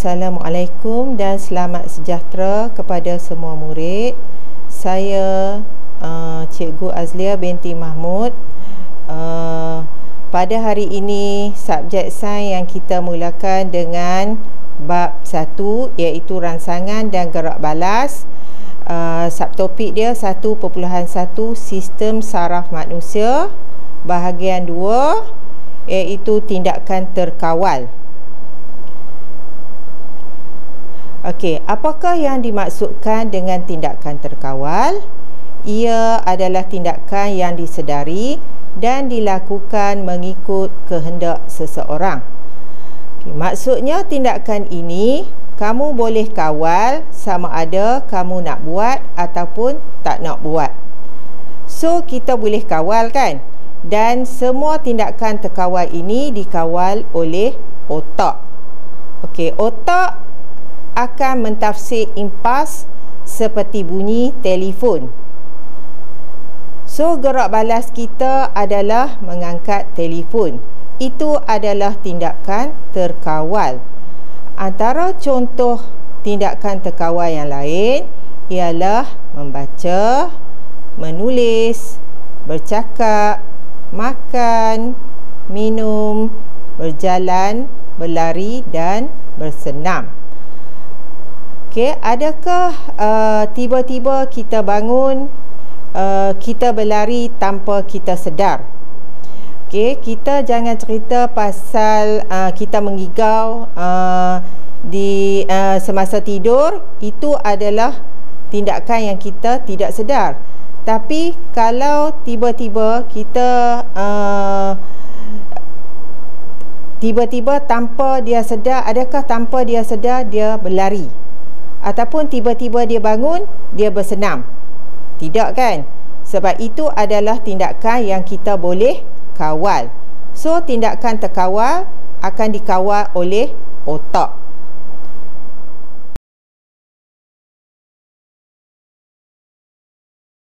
Assalamualaikum dan selamat sejahtera kepada semua murid. Saya Cikgu Azlia binti Mahmud. Pada hari ini subjek sains yang kita mulakan dengan bab 1 iaitu rangsangan dan gerak balas. Subtopik dia 1.1 sistem saraf manusia. Bahagian 2 iaitu tindakan terkawal. Okey, apakah yang dimaksudkan dengan tindakan terkawal? Ia adalah tindakan yang disedari dan dilakukan mengikut kehendak seseorang. Okey, maksudnya tindakan ini kamu boleh kawal sama ada kamu nak buat ataupun tak nak buat. So, kita boleh kawal kan? Dan semua tindakan terkawal ini dikawal oleh otak. Okey, otak akan mentafsir impas seperti bunyi telefon. So, gerak balas kita adalah mengangkat telefon. Itu adalah tindakan terkawal. Antara contoh tindakan terkawal yang lain ialah membaca, menulis, bercakap, makan, minum, berjalan, berlari dan bersenam. Okey, adakah tiba-tiba kita bangun, kita berlari tanpa kita sedar? Okey, kita jangan cerita pasal kita menggigau di semasa tidur. Itu adalah tindakan yang kita tidak sedar. Tapi kalau tiba-tiba kita tiba-tiba tanpa dia sedar, adakah tanpa dia sedar dia berlari? Ataupun tiba-tiba dia bangun, dia bersenam? Tidak kan? Sebab itu adalah tindakan yang kita boleh kawal. So, tindakan terkawal akan dikawal oleh otak.